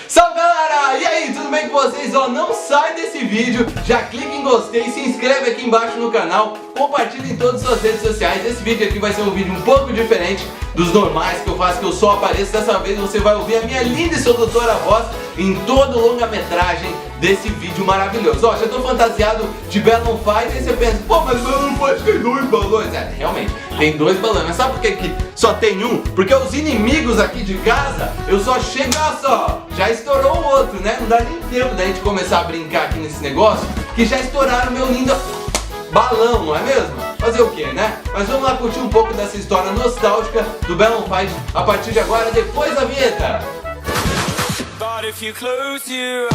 Salve galera! E aí, tudo bem com vocês? Ó, não sai desse vídeo, já clica em gostei, se inscreve aqui embaixo no canal, compartilha em todas as suas redes sociais. Esse vídeo aqui vai ser um vídeo um pouco diferente dos normais que eu faço, que eu só apareço. Dessa vez você vai ouvir a minha linda e sedutora voz em todo o longa-metragem desse vídeo maravilhoso. Ó, já tô fantasiado de Balloon Fight, e você pensa, pô, mas Balloon Fight tem 2 balões. É, realmente, tem 2 balões, mas sabe por que só tem um? Porque os inimigos aqui de casa, eu só chego, olha só, já estourou o outro, né? Não dá nem tempo da gente começar a brincar aqui nesse negócio, que já estouraram meu lindo balão, não é mesmo? Fazer o que, né? Mas vamos lá curtir um pouco dessa história nostálgica do Balloon Fight a partir de agora, depois da vinheta. But if you close your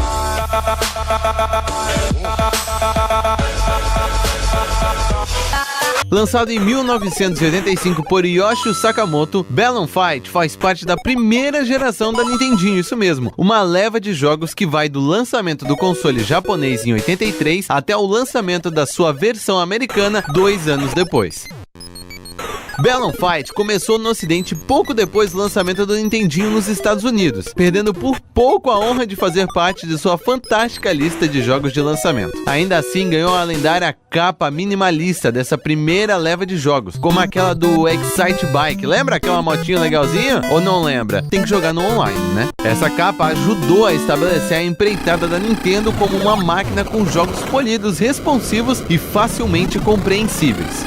Lançado em 1985 por Yoshio Sakamoto, Balloon Fight faz parte da primeira geração da Nintendinho, isso mesmo, uma leva de jogos que vai do lançamento do console japonês em 83 até o lançamento da sua versão americana 2 anos depois. Balloon Fight começou no ocidente pouco depois do lançamento do Nintendinho nos Estados Unidos, perdendo por pouco a honra de fazer parte de sua fantástica lista de jogos de lançamento. Ainda assim, ganhou a lendária capa minimalista dessa primeira leva de jogos, como aquela do Excite Bike. Lembra aquela motinha legalzinha? Ou não lembra? Tem que jogar no online, né? Essa capa ajudou a estabelecer a empreitada da Nintendo como uma máquina com jogos polidos, responsivos e facilmente compreensíveis.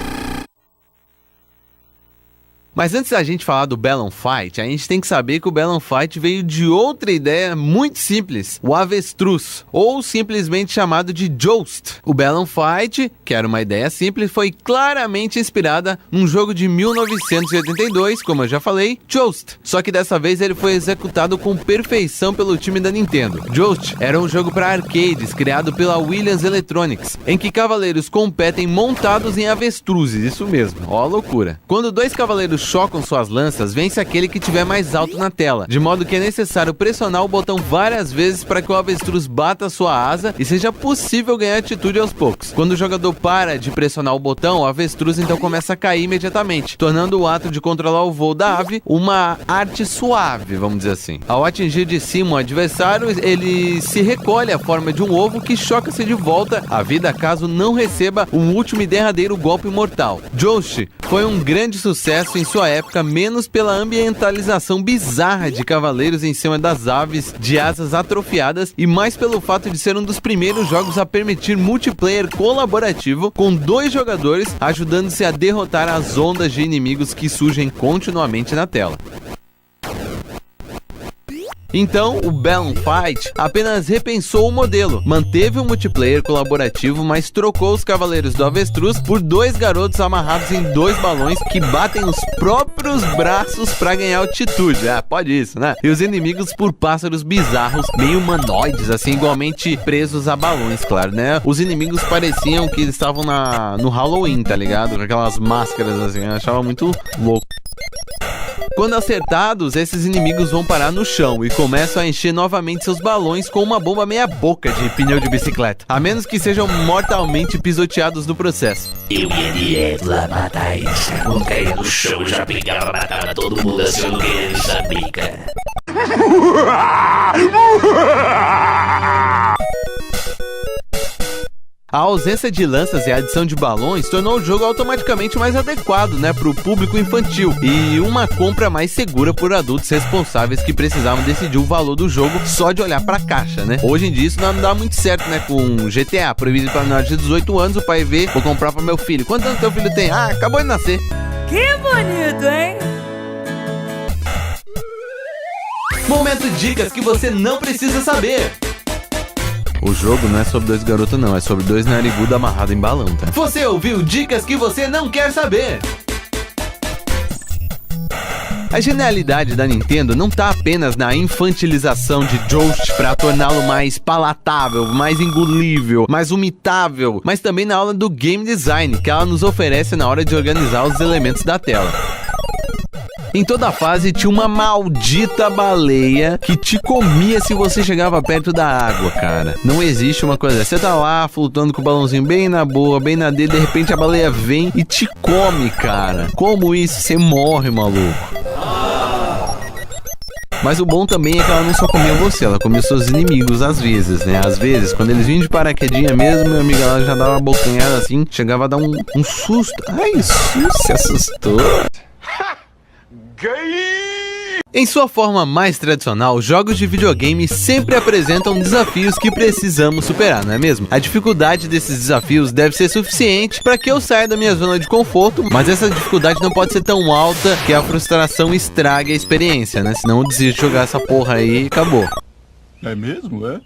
Mas antes da gente falar do Balloon Fight, a gente tem que saber que o Balloon Fight veio de outra ideia muito simples, o avestruz, ou simplesmente chamado de Joust. O Balloon Fight, que era uma ideia simples, foi claramente inspirada num jogo de 1982, como eu já falei, Joust. Só que dessa vez ele foi executado com perfeição pelo time da Nintendo. Joust era um jogo para arcades criado pela Williams Electronics, em que cavaleiros competem montados em avestruzes, isso mesmo, ó a loucura. Quando dois cavaleiros chocam suas lanças, vence aquele que tiver mais alto na tela, de modo que é necessário pressionar o botão várias vezes para que o avestruz bata sua asa e seja possível ganhar atitude aos poucos. Quando o jogador para de pressionar o botão, o avestruz então começa a cair imediatamente, tornando o ato de controlar o voo da ave uma arte suave, vamos dizer assim. Ao atingir de cima o adversário, ele se recolhe à forma de um ovo que choca-se de volta à vida caso não receba o último e derradeiro golpe mortal. Joust foi um grande sucesso em sua época, menos pela ambientalização bizarra de cavaleiros em cima das aves de asas atrofiadas e mais pelo fato de ser um dos primeiros jogos a permitir multiplayer colaborativo com 2 jogadores ajudando-se a derrotar as ondas de inimigos que surgem continuamente na tela. Então, o Balloon Fight apenas repensou o modelo, manteve o multiplayer colaborativo, mas trocou os cavaleiros do avestruz por 2 garotos amarrados em 2 balões que batem os próprios braços para ganhar altitude. Pode isso, né? E os inimigos por pássaros bizarros, meio humanoides, assim, igualmente presos a balões, claro, né? Os inimigos pareciam que eles estavam no Halloween, tá ligado? Com aquelas máscaras assim, eu achava muito louco. Quando acertados, esses inimigos vão parar no chão e começam a encher novamente seus balões com uma bomba meia boca de pneu de bicicleta, a menos que sejam mortalmente pisoteados no processo. Eu ia direto lá matar eles, quando caía no chão já pegava, matava todo mundo assim, eu não queria saber, cara. A ausência de lanças e a adição de balões tornou o jogo automaticamente mais adequado, né, para o público infantil e uma compra mais segura por adultos responsáveis que precisavam decidir o valor do jogo só de olhar para a caixa, né? Hoje em dia isso não dá muito certo, né, com GTA proibido para menores de 18 anos, o pai vê, vou comprar para meu filho. Quantos anos teu filho tem? Acabou de nascer. Que bonito, hein? Momento dicas que você não precisa saber. O jogo não é sobre 2 garotos não, é sobre 2 narigudos amarrados em balão, tá? Você ouviu dicas que você não quer saber. A genialidade da Nintendo não tá apenas na infantilização de Joust para torná-lo mais palatável, mais engolível, mais vomitável, mas também na aula do game design que ela nos oferece na hora de organizar os elementos da tela. Em toda a fase tinha uma maldita baleia que te comia se você chegava perto da água, cara. Não existe uma coisa. Você tá lá flutuando com o balãozinho bem na boa, bem na dele, de repente a baleia vem e te come, cara. Como isso? Você morre, maluco. Mas o bom também é que ela não só comia você, ela comia seus inimigos às vezes, né? Às vezes, quando eles vinham de paraquedinha mesmo, meu amigo, ela já dava uma bocanhada assim, chegava a dar um susto. Ai, se assustou. Em sua forma mais tradicional, jogos de videogame sempre apresentam desafios que precisamos superar, não é mesmo? A dificuldade desses desafios deve ser suficiente para que eu saia da minha zona de conforto, mas essa dificuldade não pode ser tão alta que a frustração estrague a experiência, né? Senão eu desisto de jogar essa porra aí e acabou. É mesmo, é?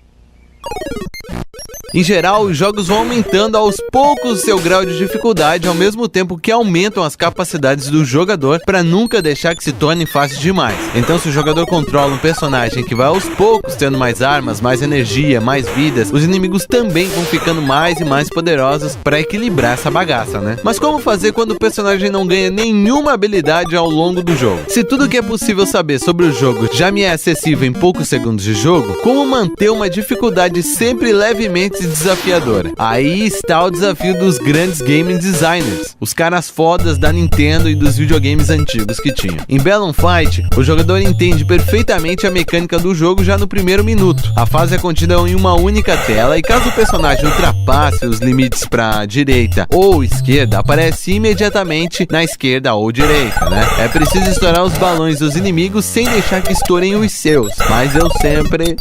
Em geral, os jogos vão aumentando aos poucos seu grau de dificuldade, ao mesmo tempo que aumentam as capacidades do jogador para nunca deixar que se torne fácil demais. Então, se o jogador controla um personagem que vai aos poucos tendo mais armas, mais energia, mais vidas, os inimigos também vão ficando mais e mais poderosos para equilibrar essa bagaça, né? Mas como fazer quando o personagem não ganha nenhuma habilidade ao longo do jogo? Se tudo que é possível saber sobre o jogo já me é acessível em poucos segundos de jogo, como manter uma dificuldade sempre levemente desafiadora? Aí está o desafio dos grandes game designers, os caras fodas da Nintendo e dos videogames antigos que tinham. Em Balloon Fight, o jogador entende perfeitamente a mecânica do jogo já no primeiro minuto. A fase é contida em uma única tela e caso o personagem ultrapasse os limites para direita ou esquerda, aparece imediatamente na esquerda ou direita, né? É preciso estourar os balões dos inimigos sem deixar que estourem os seus, mas eu sempre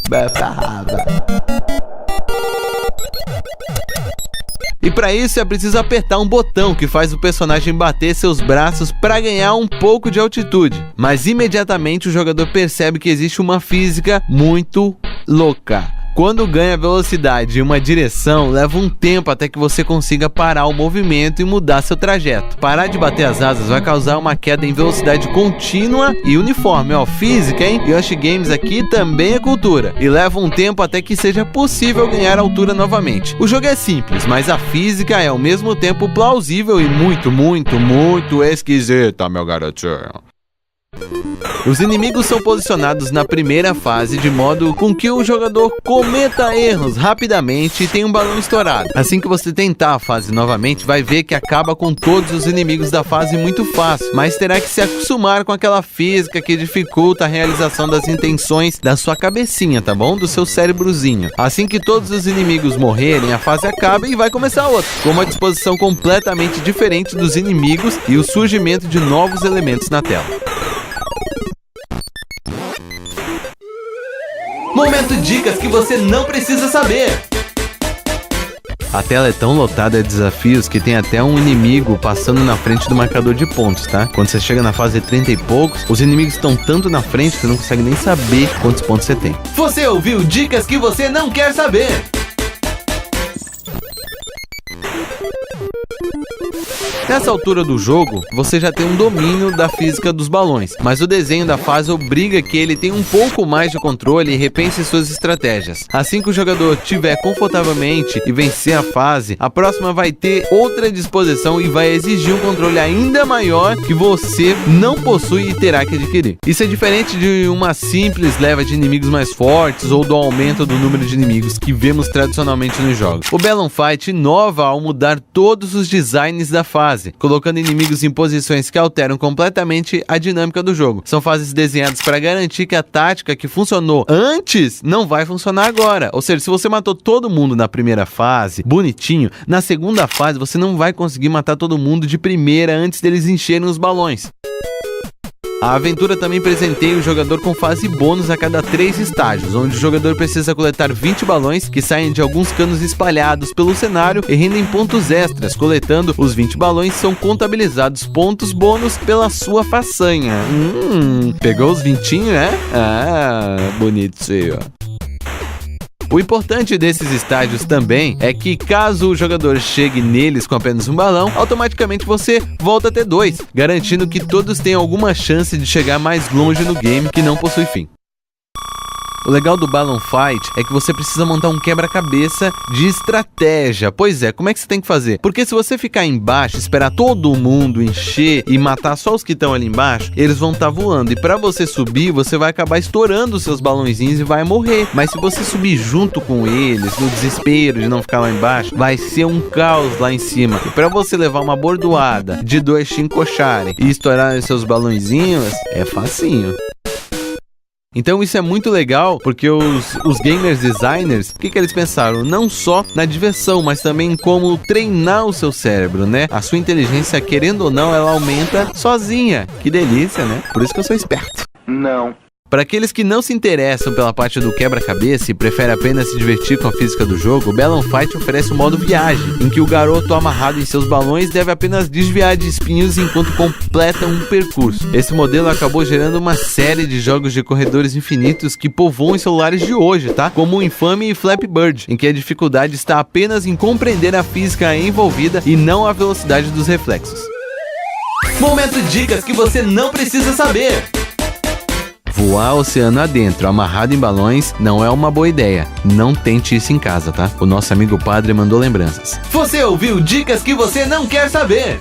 E para isso é preciso apertar um botão que faz o personagem bater seus braços para ganhar um pouco de altitude. Mas imediatamente o jogador percebe que existe uma física muito louca. Quando ganha velocidade em uma direção, leva um tempo até que você consiga parar o movimento e mudar seu trajeto. Parar de bater as asas vai causar uma queda em velocidade contínua e uniforme. Ó, física, hein? Yoshi Games aqui também é cultura. E leva um tempo até que seja possível ganhar altura novamente. O jogo é simples, mas a física é ao mesmo tempo plausível e muito esquisita, meu garotinho. Os inimigos são posicionados na primeira fase de modo com que o jogador cometa erros rapidamente e tenha um balão estourado. Assim que você tentar a fase novamente, vai ver que acaba com todos os inimigos da fase muito fácil, mas terá que se acostumar com aquela física que dificulta a realização das intenções da sua cabecinha, tá bom? Do seu cérebrozinho. Assim que todos os inimigos morrerem, a fase acaba e vai começar outra, com uma disposição completamente diferente dos inimigos e o surgimento de novos elementos na tela. Momento dicas que você não precisa saber. A tela é tão lotada de desafios que tem até um inimigo passando na frente do marcador de pontos, tá? Quando você chega na fase 30 e poucos, os inimigos estão tanto na frente que você não consegue nem saber quantos pontos você tem. Você ouviu dicas que você não quer saber. Nessa altura do jogo, você já tem um domínio da física dos balões, mas o desenho da fase obriga que ele tenha um pouco mais de controle e repense suas estratégias. Assim que o jogador estiver confortavelmente e vencer a fase, a próxima vai ter outra disposição e vai exigir um controle ainda maior que você não possui e terá que adquirir. Isso é diferente de uma simples leva de inimigos mais fortes ou do aumento do número de inimigos que vemos tradicionalmente nos jogos. O Balloon Fight inova ao mudar todos os designs da fase, colocando inimigos em posições que alteram completamente a dinâmica do jogo. São fases desenhadas para garantir que a tática que funcionou antes não vai funcionar agora. Ou seja, se você matou todo mundo na primeira fase, bonitinho, na segunda fase você não vai conseguir matar todo mundo de primeira antes deles encherem os balões. A aventura também presenteia o jogador com fase bônus a cada 3 estágios, onde o jogador precisa coletar 20 balões que saem de alguns canos espalhados pelo cenário e rendem pontos extras. Coletando os 20 balões, são contabilizados pontos bônus pela sua façanha. Pegou os 20, né? Ah, bonitinho. O importante desses estágios também é que caso o jogador chegue neles com apenas um balão, automaticamente você volta a ter 2, garantindo que todos tenham alguma chance de chegar mais longe no game que não possui fim. O legal do Balloon Fight é que você precisa montar um quebra-cabeça de estratégia. Pois é, como é que você tem que fazer? Porque se você ficar embaixo, esperar todo mundo encher e matar só os que estão ali embaixo, eles vão estar voando. E para você subir, você vai acabar estourando os seus balãozinhos e vai morrer. Mas se você subir junto com eles, no desespero de não ficar lá embaixo, vai ser um caos lá em cima. E para você levar uma bordoada de 2 te encocharem e estourarem seus balãozinhos, é facinho. Então isso é muito legal, porque os gamers designers, o que eles pensaram? Não só na diversão, mas também em como treinar o seu cérebro, né? A sua inteligência, querendo ou não, ela aumenta sozinha. Que delícia, né? Por isso que eu sou esperto. Não. Para aqueles que não se interessam pela parte do quebra-cabeça e preferem apenas se divertir com a física do jogo, o Balloon Fight oferece um modo viagem, em que o garoto amarrado em seus balões deve apenas desviar de espinhos enquanto completa um percurso. Esse modelo acabou gerando uma série de jogos de corredores infinitos que povoam os celulares de hoje, tá? Como o infame Flappy Bird, em que a dificuldade está apenas em compreender a física envolvida e não a velocidade dos reflexos. Momento dicas que você não precisa saber. Voar oceano adentro, amarrado em balões, não é uma boa ideia. Não tente isso em casa, tá? O nosso amigo padre mandou lembranças. Você ouviu dicas que você não quer saber.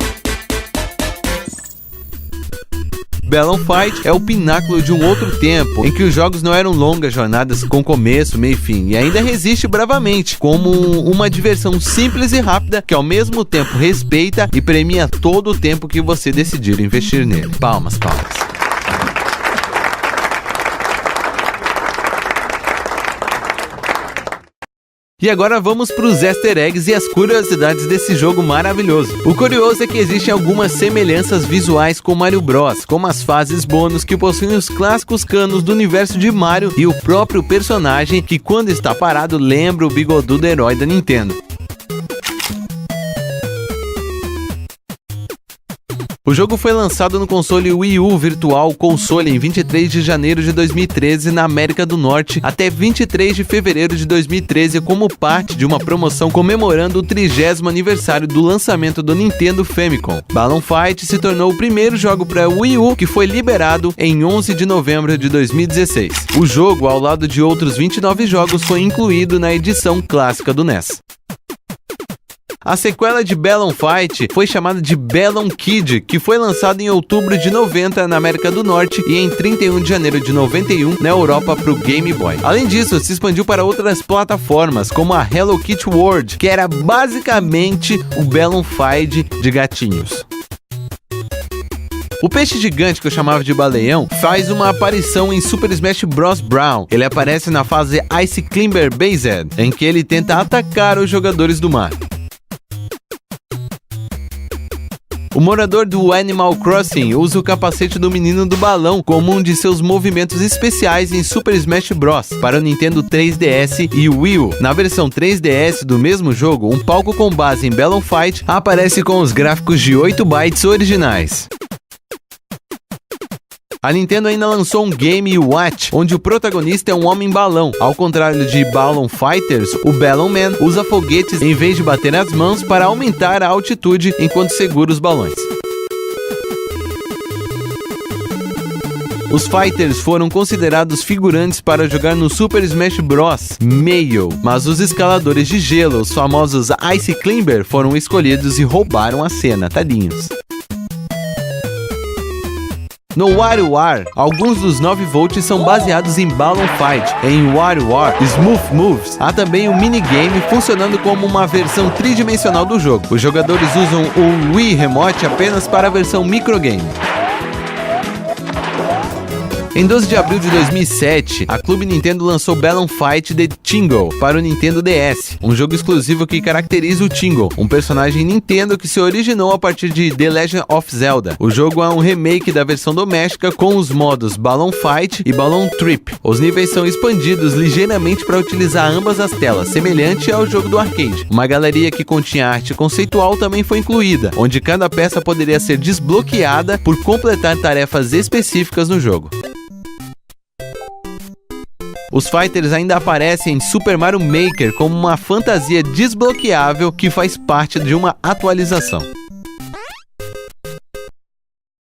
Balloon Fight é o pináculo de um outro tempo, em que os jogos não eram longas jornadas com começo, meio e fim, e ainda resiste bravamente, como uma diversão simples e rápida, que ao mesmo tempo respeita e premia todo o tempo que você decidir investir nele. Palmas, palmas. E agora vamos para os easter eggs e as curiosidades desse jogo maravilhoso. O curioso é que existem algumas semelhanças visuais com Mario Bros, como as fases bônus que possuem os clássicos canos do universo de Mario e o próprio personagem que, quando está parado, lembra o bigodudo herói da Nintendo. O jogo foi lançado no console Wii U Virtual Console em 23 de janeiro de 2013 na América do Norte até 23 de fevereiro de 2013 como parte de uma promoção comemorando o 30º aniversário do lançamento do Nintendo Famicom. Balloon Fight se tornou o primeiro jogo para Wii U que foi liberado em 11 de novembro de 2016. O jogo, ao lado de outros 29 jogos, foi incluído na edição clássica do NES. A sequela de Balloon Fight foi chamada de Balloon Kid, que foi lançada em outubro de 90 na América do Norte e em 31 de janeiro de 91 na Europa para o Game Boy. Além disso, se expandiu para outras plataformas, como a Hello Kitty World, que era basicamente o Balloon Fight de gatinhos. O peixe gigante, que eu chamava de baleão, faz uma aparição em Super Smash Bros. Brawl. Ele aparece na fase Ice Climber Based, em que ele tenta atacar os jogadores do mar. O morador do Animal Crossing usa o capacete do menino do balão como um de seus movimentos especiais em Super Smash Bros. Para o Nintendo 3DS e Wii U. Na versão 3DS do mesmo jogo, um palco com base em Balloon Fight aparece com os gráficos de 8 bytes originais. A Nintendo ainda lançou um Game Watch, onde o protagonista é um homem-balão. Ao contrário de Balloon Fighters, o Balloon Man usa foguetes em vez de bater as mãos para aumentar a altitude enquanto segura os balões. Os Fighters foram considerados figurantes para jogar no Super Smash Bros. Melee, mas os escaladores de gelo, os famosos Ice Climber, foram escolhidos e roubaram a cena, tadinhos. No WarioWare, alguns dos 9 volts são baseados em Balloon Fight. Em WarioWare Smooth Moves, há também um minigame funcionando como uma versão tridimensional do jogo. Os jogadores usam o Wii Remote apenas para a versão microgame. Em 12 de abril de 2007, a Clube Nintendo lançou Balloon Fight The Tingle para o Nintendo DS, um jogo exclusivo que caracteriza o Tingle, um personagem Nintendo que se originou a partir de The Legend of Zelda. O jogo é um remake da versão doméstica com os modos Balloon Fight e Balloon Trip. Os níveis são expandidos ligeiramente para utilizar ambas as telas, semelhante ao jogo do arcade. Uma galeria que continha arte conceitual também foi incluída, onde cada peça poderia ser desbloqueada por completar tarefas específicas no jogo. Os Fighters ainda aparecem em Super Mario Maker como uma fantasia desbloqueável que faz parte de uma atualização.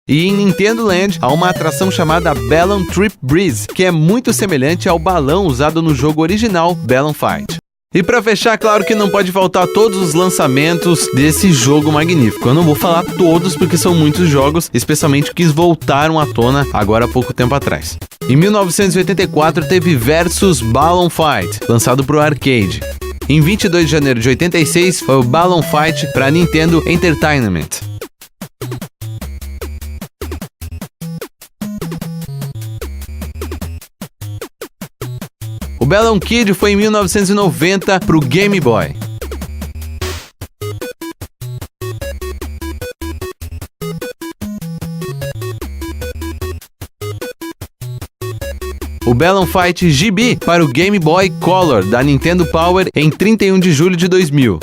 E em Nintendo Land há uma atração chamada Balloon Trip Breeze, que é muito semelhante ao balão usado no jogo original Balloon Fight. E para fechar, claro que não pode faltar todos os lançamentos desse jogo magnífico. Eu não vou falar todos porque são muitos jogos, especialmente que voltaram à tona agora há pouco tempo atrás. Em 1984 teve Versus Balloon Fight, lançado para o arcade. Em 22 de janeiro de 86 foi o Balloon Fight para Nintendo Entertainment. O Balloon Kid foi em 1990 pro Game Boy. O Balloon Fight GB para o Game Boy Color da Nintendo Power em 31 de julho de 2000.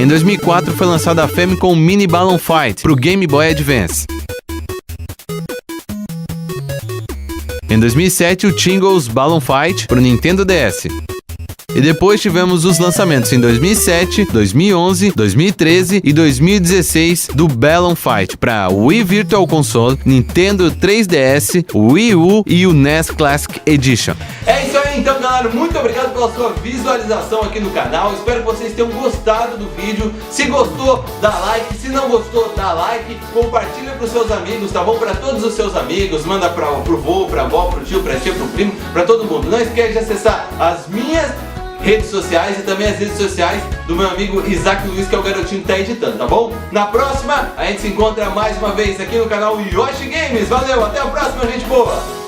Em 2004 foi lançada a Famicom Mini Balloon Fight para o Game Boy Advance. Em 2007 o Tingles Balloon Fight para o Nintendo DS. E depois tivemos os lançamentos em 2007, 2011, 2013 e 2016 do Balloon Fight para Wii Virtual Console, Nintendo 3DS, Wii U e o NES Classic Edition. É isso aí então, galera, muito obrigado pela sua visualização aqui no canal, espero que vocês tenham gostado do vídeo. Se gostou, dá like, se não gostou, dá like, compartilha pros seus amigos, tá bom? Para todos os seus amigos, manda pro vô, pra avó, pro tio, pra tia, pro primo, pra todo mundo. Não esquece de acessar as minhas redes sociais e também as redes sociais do meu amigo Isaac Luiz, que é o garotinho que tá editando, tá bom? Na próxima, a gente se encontra mais uma vez aqui no canal Yoshi Games. Valeu, até a próxima, gente boa!